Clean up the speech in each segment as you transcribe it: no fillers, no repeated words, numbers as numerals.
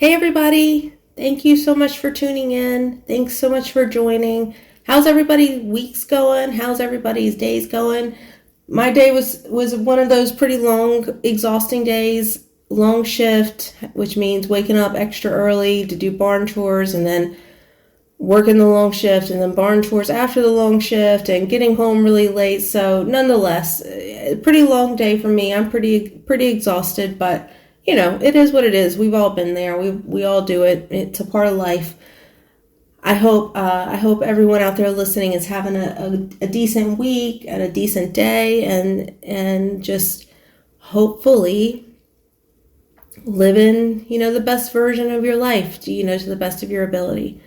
Hey, everybody. Thank you so much for tuning in. Thanks so much for joining. How's everybody's weeks going? How's everybody's days going? My day was one of those pretty long, exhausting days. Long shift, which means waking up extra early to do barn chores and then working the long shift and then barn chores after the long shift and getting home really late. So, nonetheless, a pretty long day for me. I'm pretty exhausted, but it is what it is. We've all been there. We all do it. It's a part of life. I hope everyone out there listening is having a decent week and a decent day, and just hopefully living the best version of your life. To the best of your ability.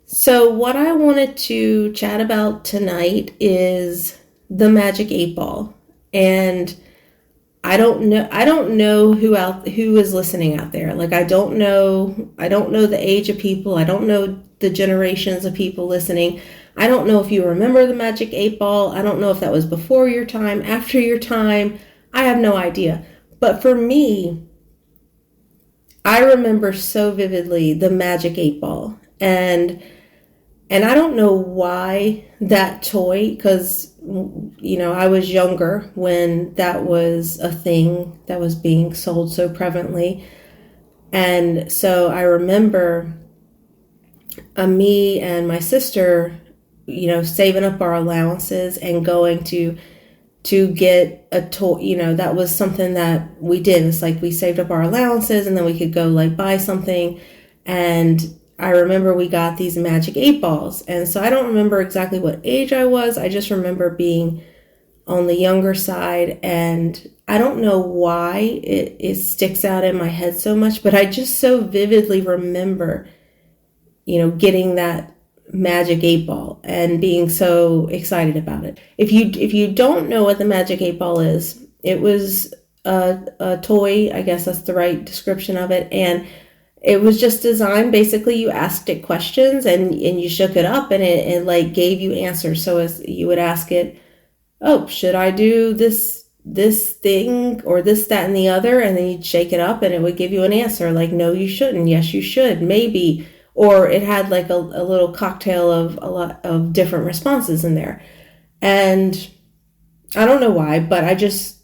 So what I wanted to chat about tonight is the Magic 8 Ball, and I don't know who is listening out there. Like I don't know the age of people. I don't know the generations of people listening. I don't know if you remember the Magic 8 Ball. I don't know if that was before your time, after your time. I have no idea. But for me, I remember so vividly the Magic 8 Ball. And I don't know why that toy, because, I was younger when that was a thing that was being sold so prevalently. And so I remember me and my sister, saving up our allowances and going to get a toy. That was something that we did. It's like we saved up our allowances and then we could go like buy something. And I remember we got these Magic 8 Balls. And so I don't remember exactly what age I was. I just remember being on the younger side. And I don't know why it sticks out in my head so much, but I just so vividly remember, getting that Magic 8 Ball and being so excited about it. If you don't know what the Magic 8 Ball is, it was a toy. I guess that's the right description of it. And it was just designed, basically you asked it questions and you shook it up and it like gave you answers. So as you would ask it, oh, should I do this thing or this, that, and the other? And then you'd shake it up and it would give you an answer like, no, you shouldn't. Yes, you should. Maybe. Or it had like a little cocktail of a lot of different responses in there. And I don't know why, but I just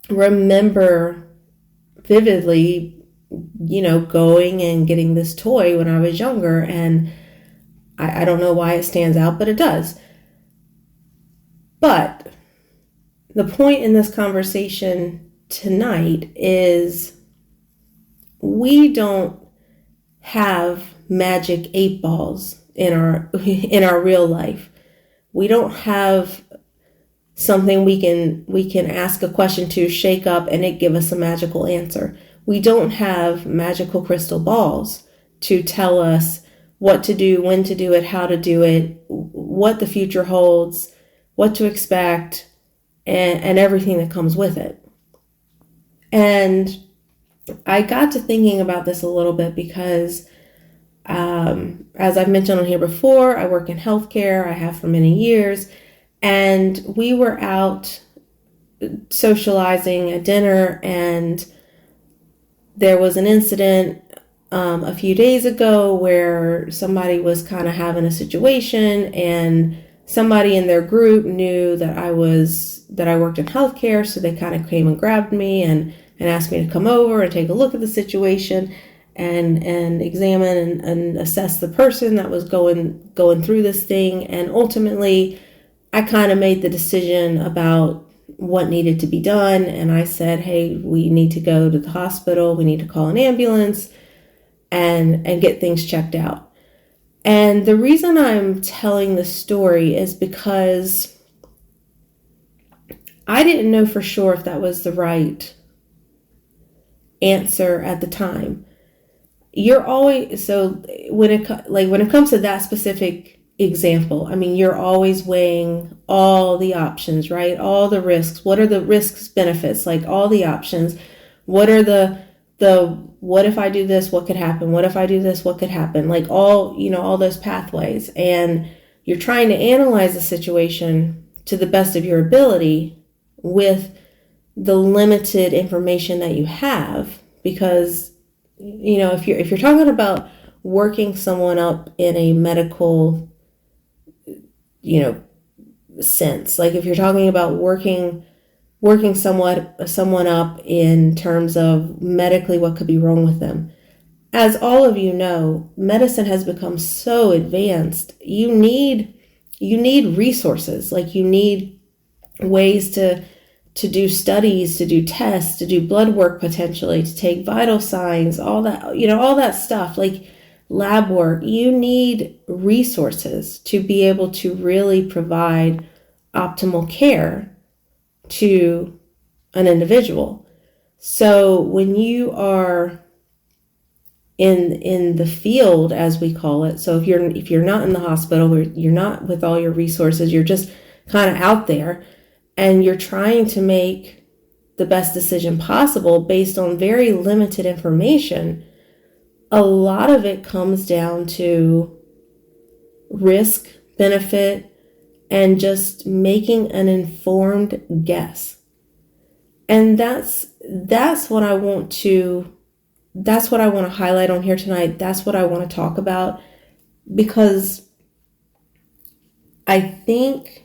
remember vividly going and getting this toy when I was younger, and I don't know why it stands out, but it does. But the point in this conversation tonight is we don't have Magic 8 Balls in our real life. We don't have something we can ask a question to, shake up, and it give us a magical answer. We don't have magical crystal balls to tell us what to do, when to do it, how to do it, what the future holds, what to expect, and everything that comes with it. And I got to thinking about this a little bit because, as I've mentioned on here before, I work in healthcare. I have for many years. And we were out socializing at dinner, and there was an incident a few days ago where somebody was kind of having a situation, and somebody in their group knew that I worked in healthcare, so they kind of came and grabbed me and asked me to come over and take a look at the situation and examine and assess the person that was going through this thing. And ultimately, I kind of made the decision about what needed to be done. And I said, hey, we need to go to the hospital. We need to call an ambulance and get things checked out. And the reason I'm telling this story is because I didn't know for sure if that was the right answer at the time. You're always, so when it comes to that specific example, I mean, you're always weighing all the options, right? All the risks. What are the risks, benefits? Like all the options. What are the what if I do this, what could happen? What if I do this, what could happen? Like all those pathways. And you're trying to analyze the situation to the best of your ability with the limited information that you have, because if you're talking about working someone up in a medical, you know, sense, like if you're talking about working someone up in terms of medically what could be wrong with them. As all of you know, medicine has become so advanced. You need resources. Like you need ways to do studies, to do tests, to do blood work potentially, to take vital signs, all that, all that stuff, like lab work. You need resources to be able to really provide optimal care to an individual. So when you are in the field, as we call it, so if you're not in the hospital, you're not with all your resources, you're just kind of out there, and you're trying to make the best decision possible based on very limited information, a lot of it comes down to risk, benefit, and just making an informed guess. And that's what I want to highlight on here tonight. That's what I want to talk about, because I think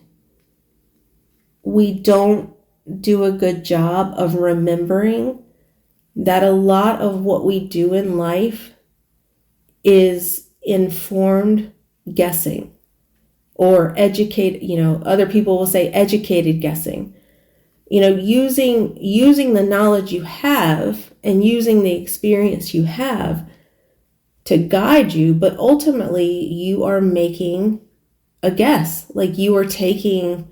we don't do a good job of remembering that a lot of what we do in life is informed guessing, or other people will say educated guessing. Using the knowledge you have and using the experience you have to guide you, but ultimately you are making a guess. Like you are taking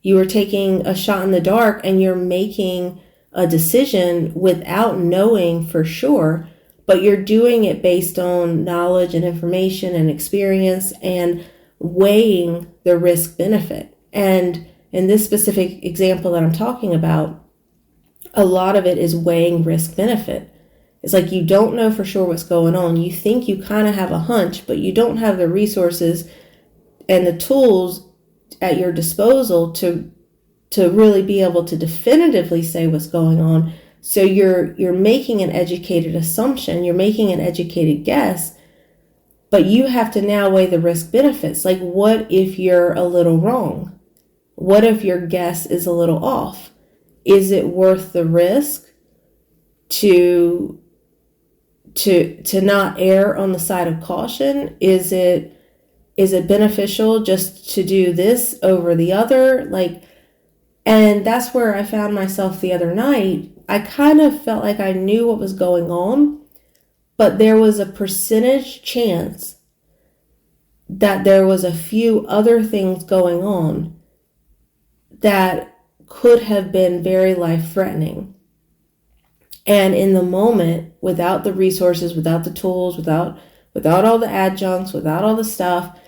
a shot in the dark, and you're making a decision without knowing for sure, but you're doing it based on knowledge and information and experience and weighing the risk benefit. And in this specific example that I'm talking about, a lot of it is weighing risk benefit. It's like you don't know for sure what's going on. You think you kind of have a hunch, but you don't have the resources and the tools at your disposal to really be able to definitively say what's going on. So you're making an educated assumption, you're making an educated guess, but you have to now weigh the risk benefits. Like, what if you're a little wrong? What if your guess is a little off? Is it worth the risk to not err on the side of caution? Is it beneficial just to do this over the other? And that's where I found myself the other night. I kind of felt like I knew what was going on, but there was a percentage chance that there was a few other things going on that could have been very life-threatening. And in the moment, without the resources, without the tools, without all the adjuncts, without all the stuff,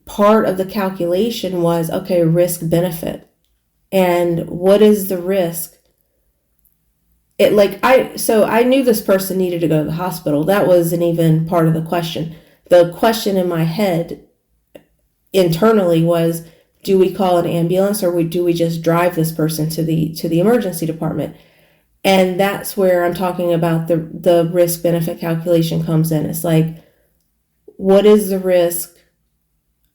part of the calculation was, okay, risk benefit. And what is the risk? So I knew this person needed to go to the hospital. That wasn't even part of the question. The question in my head internally was, do we call an ambulance, or do we just drive this person to the emergency department? And that's where I'm talking about the risk benefit calculation comes in. It's like, what is the risk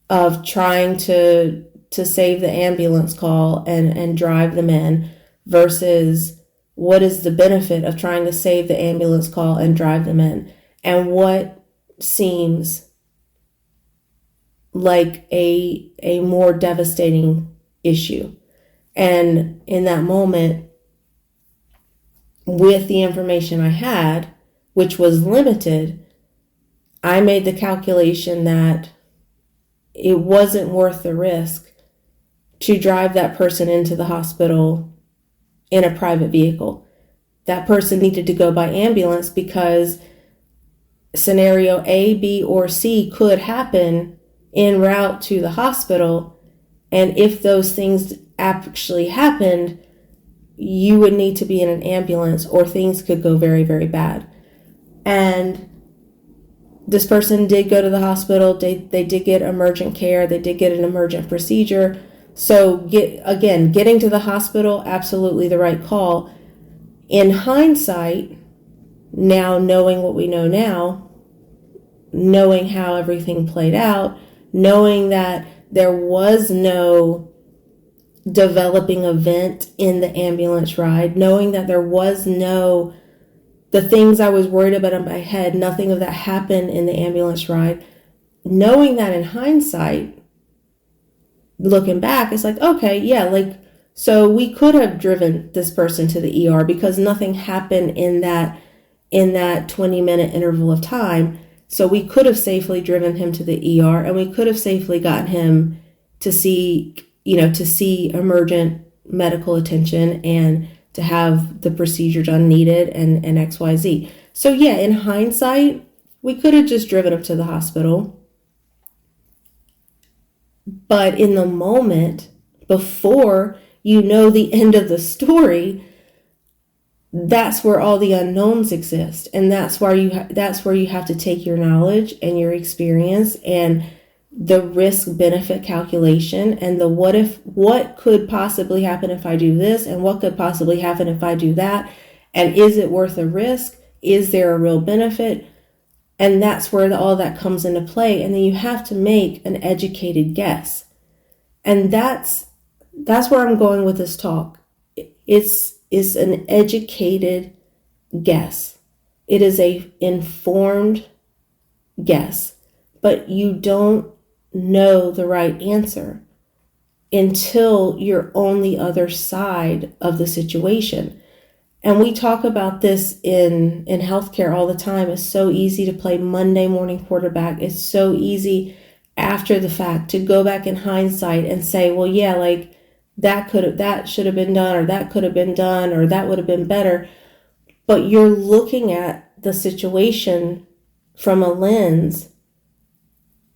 of trying to save the ambulance call and drive them in, versus what is the benefit of trying to save the ambulance call and drive them in? And what seems like a more devastating issue? And in that moment, with the information I had, which was limited, I made the calculation that it wasn't worth the risk to drive that person into the hospital in a private vehicle. That person needed to go by ambulance because scenario A, B, or C could happen en route to the hospital. And if those things actually happened, you would need to be in an ambulance, or things could go very, very bad. And this person did go to the hospital. They did get emergent care. They did get an emergent procedure. So getting to the hospital, absolutely the right call. In hindsight, now knowing what we know now, knowing how everything played out, knowing that there was no developing event in the ambulance ride, knowing that there was no, the things I was worried about in my head, nothing of that happened in the ambulance ride. Knowing that in hindsight, looking back, it's like, okay, yeah, like, so we could have driven this person to the ER because nothing happened in that 20-minute interval of time. So we could have safely driven him to the ER, and we could have safely gotten him to see emergent medical attention and to have the procedure done needed and XYZ. So yeah, in hindsight, we could have just driven him to the hospital. But in the moment, before you know the end of the story, that's where all the unknowns exist. And that's where you have to take your knowledge and your experience and the risk benefit calculation and the what could possibly happen if I do this, and what could possibly happen if I do that, and is it worth a risk? Is there a real benefit? And that's where all that comes into play. And then you have to make an educated guess. And that's where I'm going with this talk. It's an educated guess. It is a informed guess, but you don't know the right answer until you're on the other side of the situation. And we talk about this in healthcare all the time. It's so easy to play Monday morning quarterback. It's so easy after the fact to go back in hindsight and say, well, yeah, like that should have been done, or that could have been done, or that would have been better. But you're looking at the situation from a lens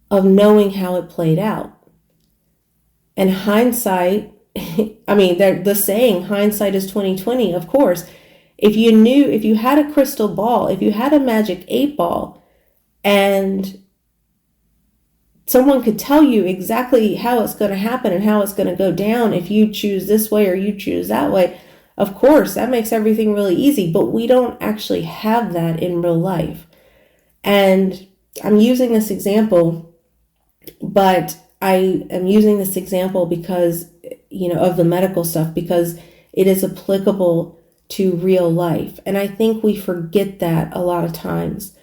of knowing how it played out. And hindsight, I mean, the saying, hindsight is 20/20, of course. If you had a crystal ball, if you had a magic 8-ball, and someone could tell you exactly how it's going to happen and how it's going to go down if you choose this way or you choose that way, of course, that makes everything really easy. But we don't actually have that in real life. And I'm using this example, but I am using this example because, of the medical stuff, because it is applicable to real life. And I think we forget that a lot of times.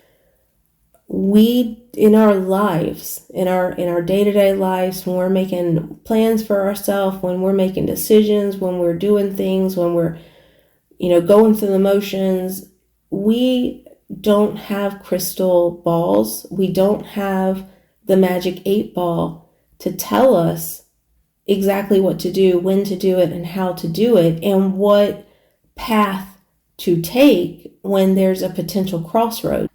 We, in our lives, in our day-to-day lives, when we're making plans for ourselves, when we're making decisions, when we're doing things, when we're, going through the motions, we don't have crystal balls. We don't have the magic 8-ball to tell us exactly what to do, when to do it, and how to do it, and what path to take when there's a potential crossroad.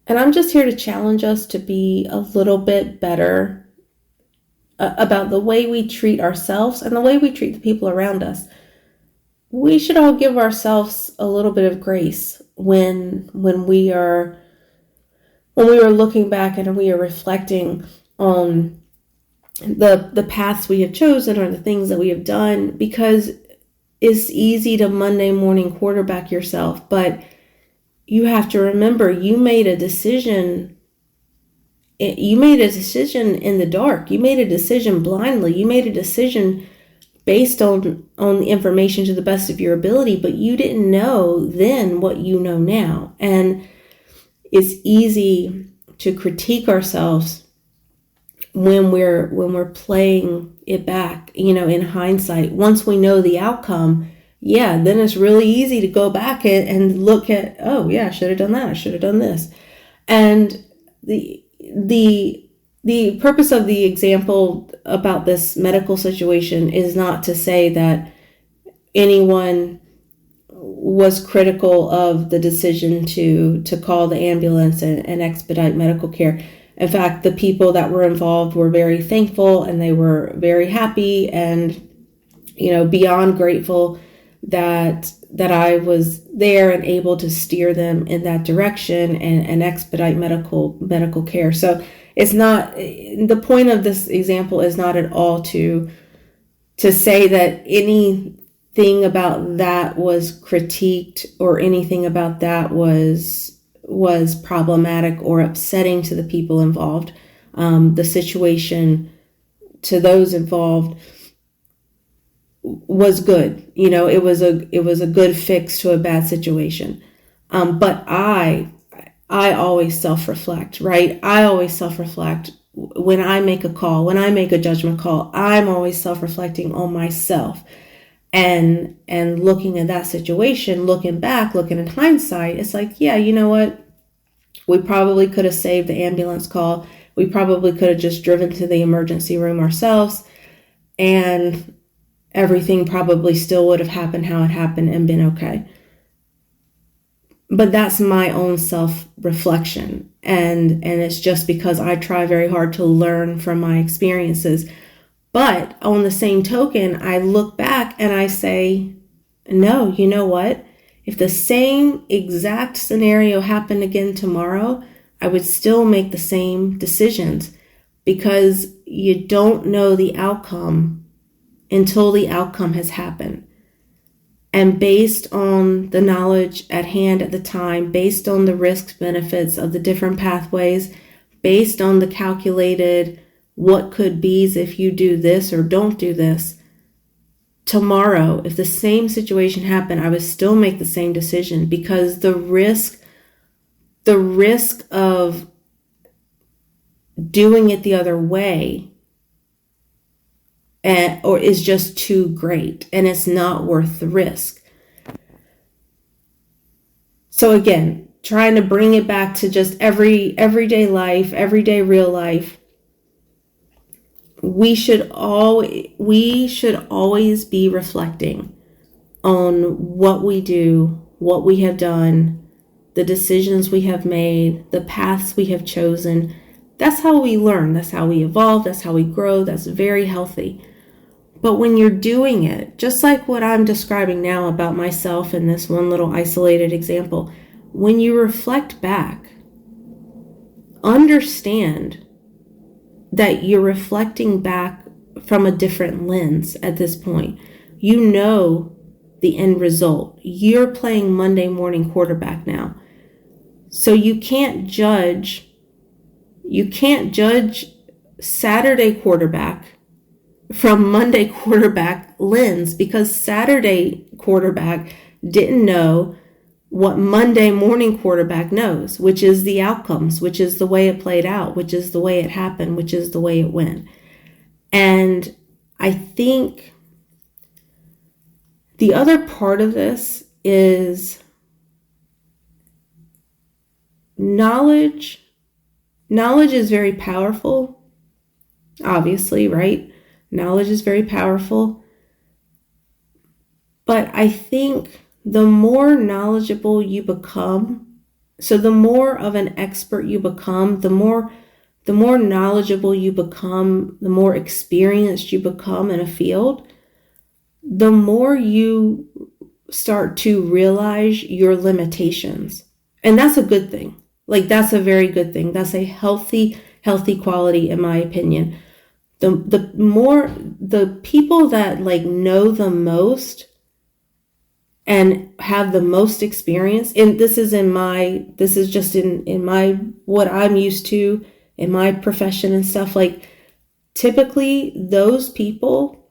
And I'm just here to challenge us to be a little bit better about the way we treat ourselves and the way we treat the people around us. We should all give ourselves a little bit of grace when we are looking back and we are reflecting on the paths we have chosen or the things that we have done, because it's easy to Monday morning quarterback yourself, but you have to remember you made a decision. You made a decision in the dark. You made a decision blindly. You made a decision based on the information to the best of your ability, but you didn't know then what you know now. And it's easy to critique ourselves when we're playing it back, in hindsight. Once we know the outcome, then it's really easy to go back and look at, oh yeah, I should have done that. I should have done this. And the purpose of the example about this medical situation is not to say that anyone was critical of the decision to call the ambulance and expedite medical care. In fact, the people that were involved were very thankful, and they were very happy and, beyond grateful that I was there and able to steer them in that direction and expedite medical care. So it's not, the point of this example is not at all to say that about that was critiqued or anything about that was problematic or upsetting to the people involved. The situation to those involved was good. It was a good fix to a bad situation. But I always self-reflect, right? I always self-reflect when I make a call, when I make a judgment call. I'm always self-reflecting on myself. And looking at that situation, looking back, looking in hindsight, it's like, yeah, you know what? We probably could have saved the ambulance call. We probably could have just driven to the emergency room ourselves, and everything probably still would have happened how it happened and been okay. But that's my own self-reflection. And it's just because I try very hard to learn from my experiences. But on the same token, I look back and I say, no, you know what? If the same exact scenario happened again tomorrow, I would still make the same decisions, because you don't know the outcome until the outcome has happened. And based on the knowledge at hand at the time, based on the risks, benefits of the different pathways, based on the calculated what could be's if you do this or don't do this, tomorrow, if the same situation happened, I would still make the same decision, because the risk of doing it the other way or is just too great, and it's not worth the risk. So again, trying to bring it back to just everyday life, everyday real life. We should always be reflecting on what we do, what we have done, the decisions we have made, the paths we have chosen. That's how we learn. That's how we evolve. That's how we grow. That's very healthy. But when you're doing it, just like what I'm describing now about myself in this one little isolated example, when you reflect back, understand that you're reflecting back from a different lens at this point. You know the end result. You're playing Monday morning quarterback now. So you can't judge Saturday quarterback from Monday quarterback lens, because Saturday quarterback didn't know what Monday morning quarterback knows, which is the outcomes, which is the way it played out, which is the way it happened, which is the way it went. And I think the other part of this is knowledge. Knowledge is very powerful, obviously, right? Knowledge is very powerful. But I think the more knowledgeable you become, so the more of an expert you become, the more knowledgeable you become, the more experienced you become in a field, the more you start to realize your limitations. And that's a good thing. Like, that's a very good thing. That's a healthy quality, in my opinion. The more the people that know the most and have the most experience, and this is just in my, what I'm used to in my profession and stuff, typically those people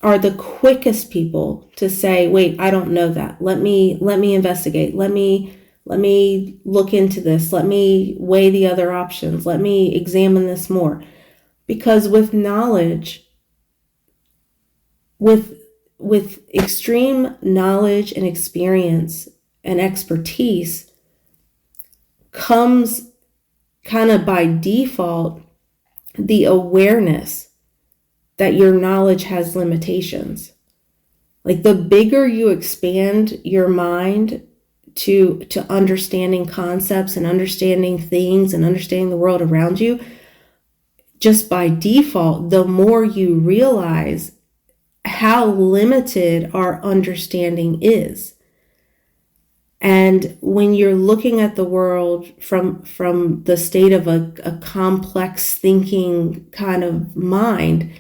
are the quickest people to say, wait, I don't know that. Let me investigate. Let me look into this. Let me weigh the other options. Let me examine this more. Because with knowledge, with extreme knowledge and experience and expertise comes kind of by default the awareness that your knowledge has limitations. Like, the bigger you expand your mind to understanding concepts and understanding things and understanding the world around you, just by default, the more you realize how limited our understanding is. And when you're looking at the world from the state of a complex thinking kind of mind,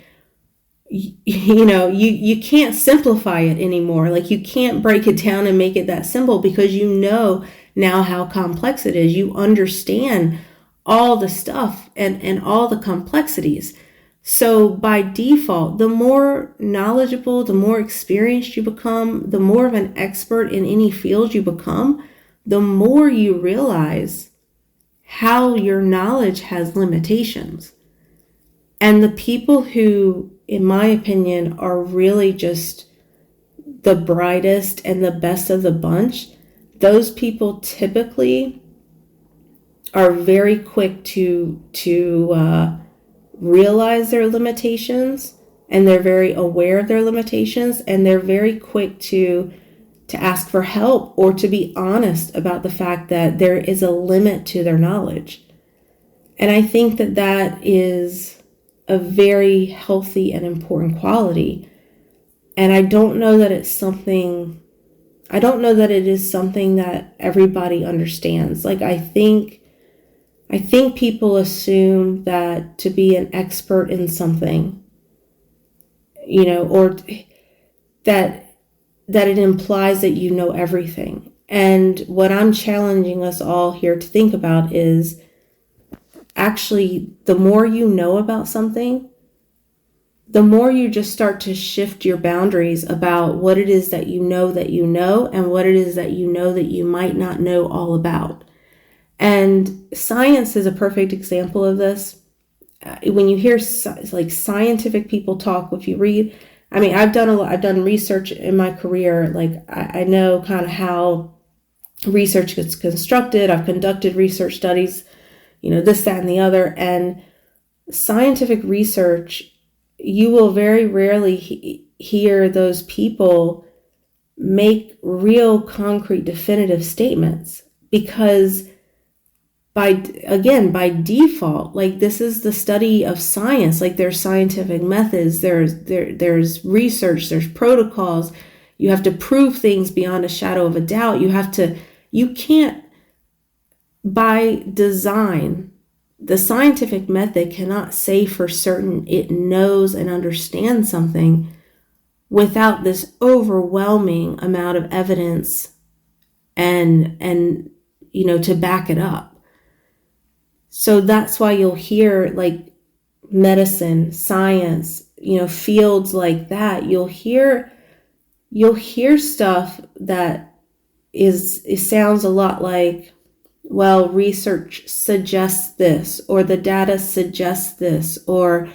you can't simplify it anymore. Like, you can't break it down and make it that simple, because you know now how complex it is. You understand all the stuff and all the complexities. So by default, the more knowledgeable, the more experienced you become, the more of an expert in any field you become, the more you realize how your knowledge has limitations. And the people who, in my opinion, are really just the brightest and the best of the bunch, those people typically are very quick to realize their limitations, and they're very aware of their limitations, and they're very quick to ask for help, or to be honest about the fact that there is a limit to their knowledge. And I think that that is a very healthy and important quality. And I don't know that it is something that everybody understands. Like, I think people assume that to be an expert in something, or that it implies that you know everything. And what I'm challenging us all here to think about is, actually, the more you know about something, the more you just start to shift your boundaries about what it is that you know, and what it is that you know that you might not know all about. And science is a perfect example of this. When you hear like scientific people talk, if you read, I've done research in my career. Like, I know kind of how research gets constructed. I've conducted research studies, this, that, and the other. And scientific research, you will very rarely hear those people make real, concrete, definitive statements, because by default, like, this is the study of science. Like, there's scientific methods, there's research, there's protocols. You have to prove things beyond a shadow of a doubt. You can't, by design, the scientific method cannot say for certain it knows and understands something without this overwhelming amount of evidence and to back it up. So that's why you'll hear, like, medicine, science, fields like that. You'll hear stuff that it sounds a lot like, well, research suggests this, or the data suggests this, or,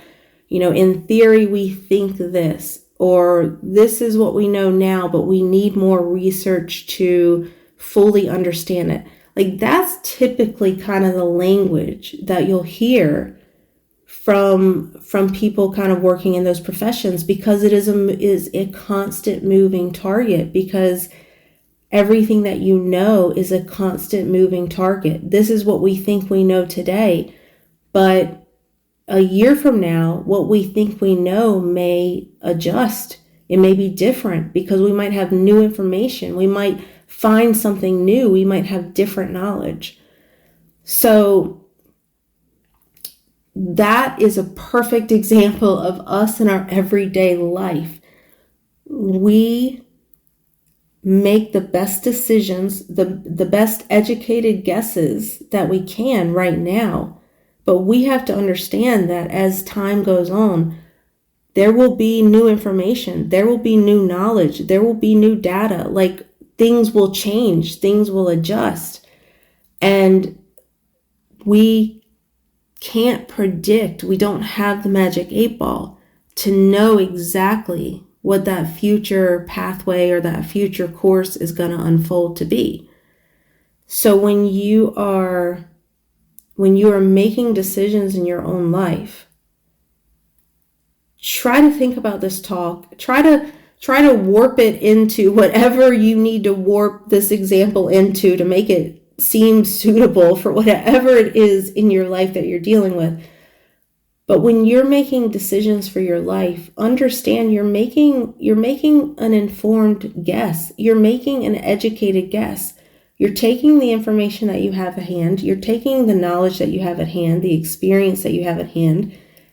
in theory, we think this, or this is what we know now, but we need more research to fully understand it. Like, that's typically kind of the language that you'll hear from people kind of working in those professions, because it is a constant moving target, because everything that you know is a constant moving target. This is what we think we know today, but a year from now, what we think we know may adjust. It may be different, because we might have new information. We might find something new. We might have different knowledge. So that is a perfect example of us in our everyday life. We make the best decisions, the best educated guesses that we can right now. But we have to understand that as time goes on, there will be new information, there will be new knowledge, there will be new data. Like, things will change, things will adjust. And we can't predict, we don't have the magic 8-ball to know exactly what that future pathway or that future course is going to unfold to be. So when you are making decisions in your own life, try to think about this talk. Try to warp it into whatever you need to warp this example into to make it seem suitable for whatever it is in your life that you're dealing with. But when you're making decisions for your life, understand you're making an informed guess. You're making an educated guess. You're taking the information that you have at hand. You're taking the knowledge that you have at hand, the experience that you have at hand,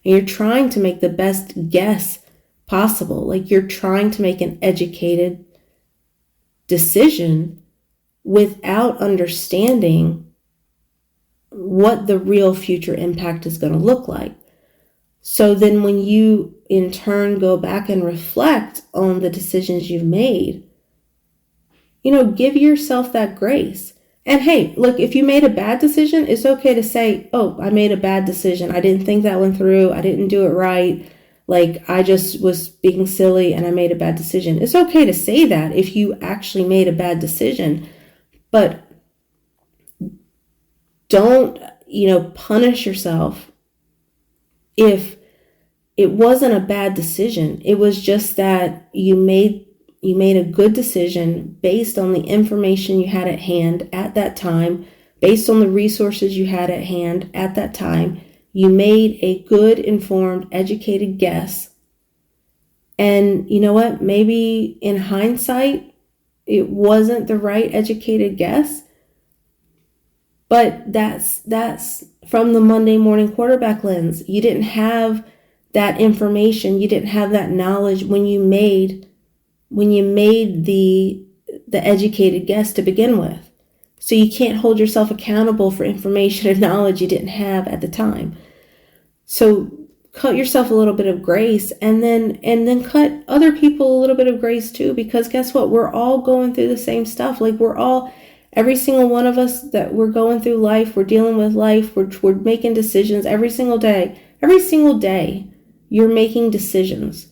and you're trying to make the best guess possible. Like, you're trying to make an educated decision without understanding what the real future impact is going to look like. So then when you in turn go back and reflect on the decisions you've made, give yourself that grace. And hey, look, if you made a bad decision, it's okay to say, oh, I made a bad decision. I didn't think that one through. I didn't do it right. Like, I just was being silly and I made a bad decision. It's okay to say that if you actually made a bad decision, but don't, punish yourself if it wasn't a bad decision. It was just that you made a good decision based on the information you had at hand at that time, based on the resources you had at hand at that time. You made a good, informed, educated guess. And you know what? Maybe in hindsight, it wasn't the right educated guess. But that's from the Monday morning quarterback lens. You didn't have that information. You didn't have that knowledge when you made the educated guess to begin with. So you can't hold yourself accountable for information and knowledge you didn't have at the time. So cut yourself a little bit of grace, and then cut other people a little bit of grace too, because guess what? We're all going through the same stuff. Like, every single one of us, that we're going through life, we're dealing with life, we're making decisions every single day. Every single day, you're making decisions.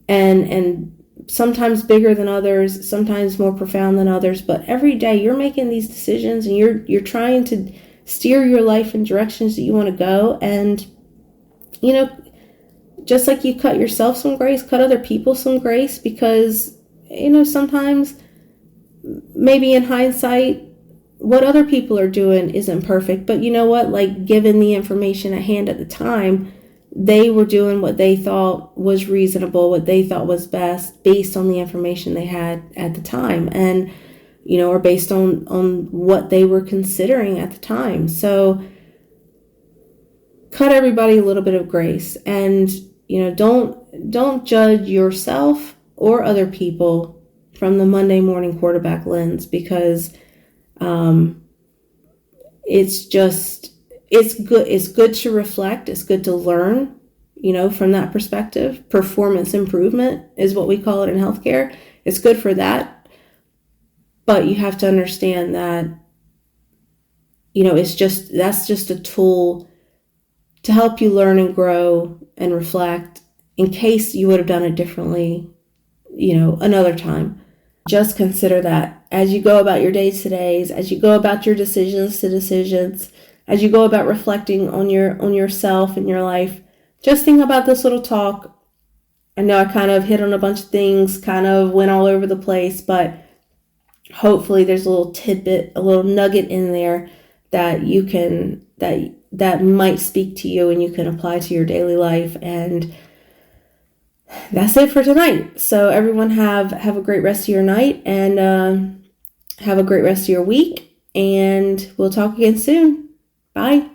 And sometimes bigger than others, sometimes more profound than others, but every day you're making these decisions, and you're trying to steer your life in directions that you want to go. And just like you cut yourself some grace, cut other people some grace, because sometimes maybe in hindsight what other people are doing isn't perfect, but you know what, like, given the information at hand at the time, they were doing what they thought was reasonable, what they thought was best, based on the information they had at the time, and or based on what they were considering at the time. So cut everybody a little bit of grace, and don't judge yourself or other people from the Monday morning quarterback lens, because it's good to reflect. It's good to learn, from that perspective. Performance improvement is what we call it in healthcare. It's good for that. But you have to understand that, that's just a tool to help you learn and grow and reflect, in case you would have done it differently, another time. Just consider that as you go about your day-to-days, as you go about your decisions, as you go about reflecting on yourself and your life. Just think about this little talk. I know I kind of hit on a bunch of things, kind of went all over the place, but hopefully there's a little tidbit, a little nugget in there that you can, that might speak to you and you can apply to your daily life. And that's it for tonight. So everyone have a great rest of your night, and have a great rest of your week, and we'll talk again soon. Bye.